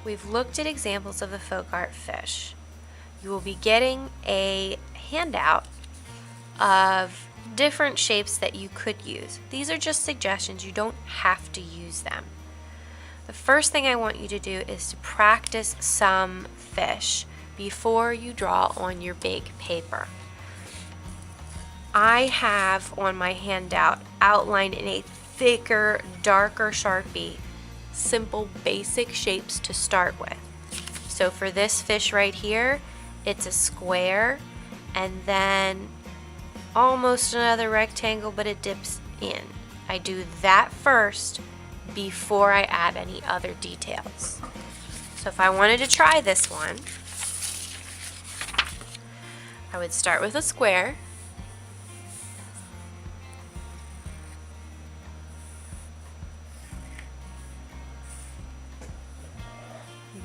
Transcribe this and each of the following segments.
we've looked at examples of the Folkart fish. You will be getting a handout of different shapes that you could use. These are just suggestions. You don't have to use them. The first thing I want you to do is to practice some fish before you draw on your big paper. I have on my handout outlined in a thicker, darker Sharpie simple basic shapes to start with. So for this fish right here, it's a square and then almost another rectangle, but it dips in. I do that first before I add any other details. So if I wanted to try this one, I would start with a square.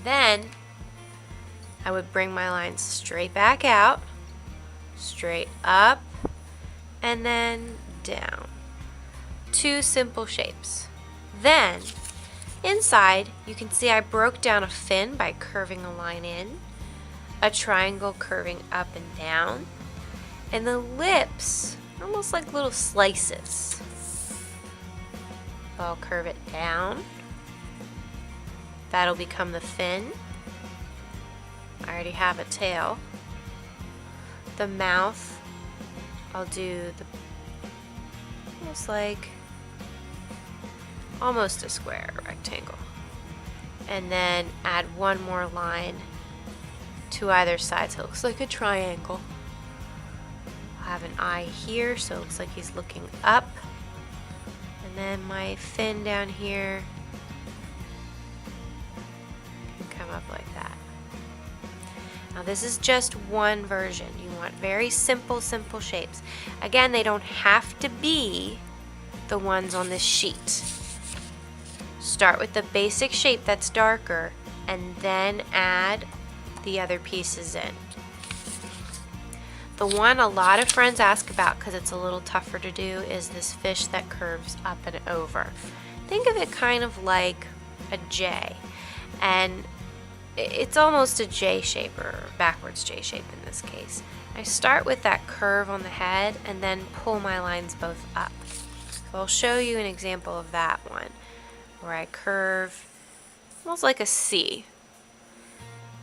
Then I would bring my lines straight back out, straight up, and then down. Two simple shapes. Then inside you can see I broke down a fin by curving a line in, a triangle curving up and down, and the lips almost like little slices. I'll curve it down. That'll become the fin. I already have a tail. The mouth, I'll do the almost a square, a rectangle. And then add one more line to either side so it looks like a triangle. I'll have an eye here so it looks like he's looking up. And then my fin down here come up like that. Now this is just one version. You want very simple shapes. Again, they don't have to be the ones on this sheet. Start with the basic shape that's darker and then add the other pieces in. The one a lot of friends ask about because it's a little tougher to do is this fish that curves up and over. Think of it kind of like a J, and it's almost a J shape or backwards J shape in this case. I start with that curve on the head and then pull my lines both up. So I'll show you an example of that one where I curve almost like a C.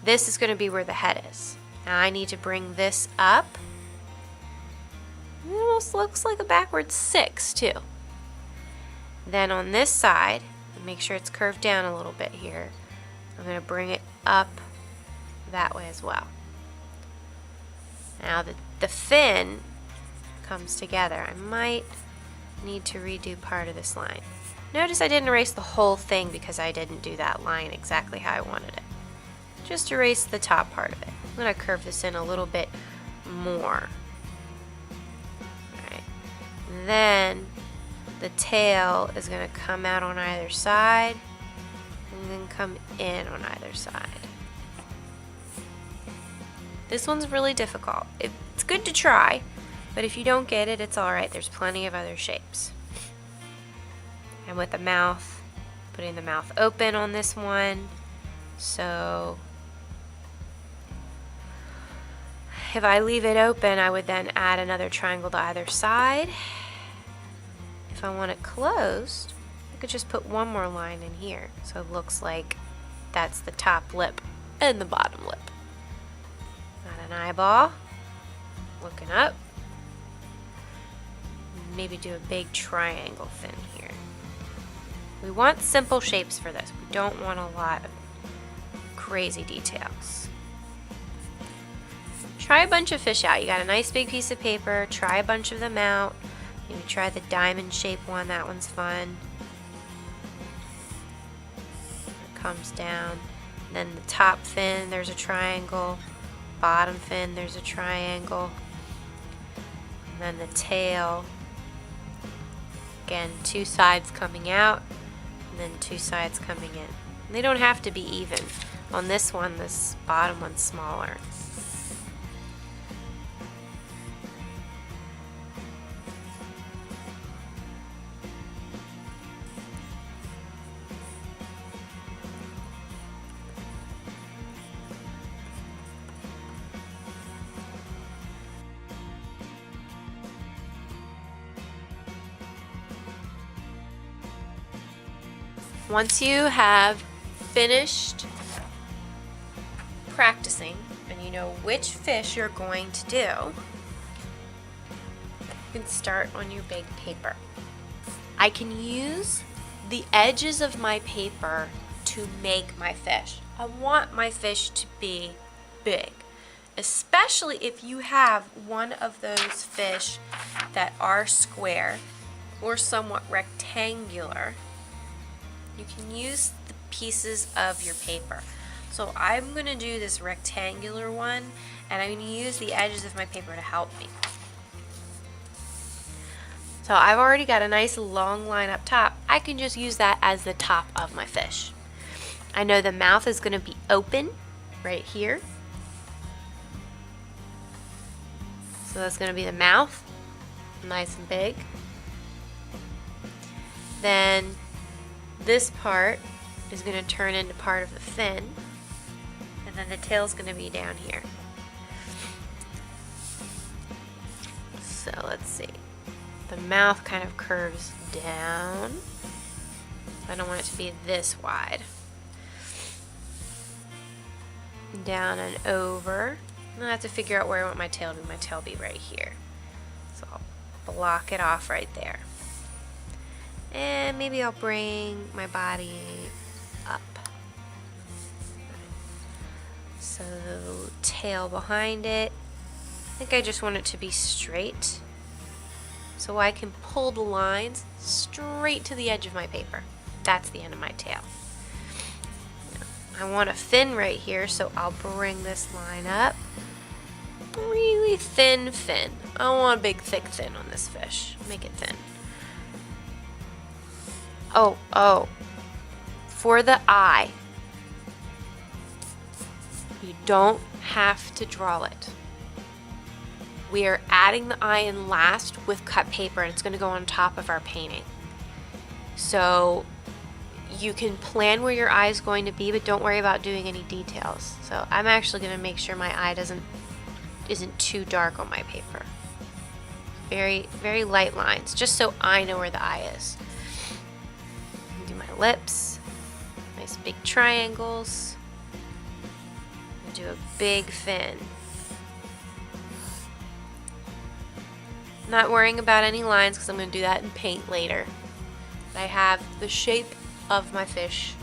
This is going to be where the head is. Now I need to bring this up. It almost looks like a backwards 6 too. Then on this side, make sure it's curved down a little bit here. I'm going to bring it up that way as well. Now the fin comes together. I might need to redo part of this line. Notice I didn't erase the whole thing because I didn't do that line exactly how I wanted it. Just erase the top part of it. I'm going to curve this in a little bit more. Alright. Then the tail is going to come out on either side and then come in on either side. This one's really difficult. It's good to try, but if you don't get it, it's alright. There's plenty of other shapes. And with the mouth, putting the mouth open on this one. So if I leave it open, I would then add another triangle to either side. If I want it closed, I could just put one more line in here. So it looks like that's the top lip and the bottom lip. Add an eyeball, looking up. Maybe do a big triangle fin here. We want simple shapes for this. We don't want a lot of crazy details. Try a bunch of fish out. You got a nice big piece of paper. Try a bunch of them out. Maybe try the diamond shape one. That one's fun. It comes down. And then the top fin, there's a triangle. Bottom fin, there's a triangle. And then the tail. Again, two sides coming out. And then two sides coming in. And they don't have to be even. On this one, this bottom one's smaller. Once you have finished practicing and you know which fish you're going to do, you can start on your big paper. I can use the edges of my paper to make my fish. I want my fish to be big, especially if you have one of those fish that are square or somewhat rectangular. You can use the pieces of your paper. So I'm going to do this rectangular one, and I'm going to use the edges of my paper to help me. So I've already got a nice long line up top. I can just use that as the top of my fish. I know the mouth is going to be open right here. So that's going to be the mouth, nice and big. Then this part is going to turn into part of the fin, and then the tail's going to be down here. So let's see. The mouth kind of curves down. I don't want it to be this wide. Down and over. I have to figure out where I want my tail to be. My tail be right here. So I'll block it off right there. And maybe I'll bring my body up. So tail behind it. I think I just want it to be straight, so I can pull the lines straight to the edge of my paper. That's the end of my tail. I want a fin right here, so I'll bring this line up. Really thin fin. I don't want a big thick fin on this fish. Make it thin. Oh. For the eye, you don't have to draw it. We are adding the eye in last with cut paper, and it's going to go on top of our painting. So you can plan where your eye is going to be, but don't worry about doing any details. So I'm actually going to make sure my eye isn't too dark on my paper. Very, very light lines, just so I know where the eye is. Do my lips, nice big triangles. Do a big fin. Not worrying about any lines because I'm going to do that in paint later. I have the shape of my fish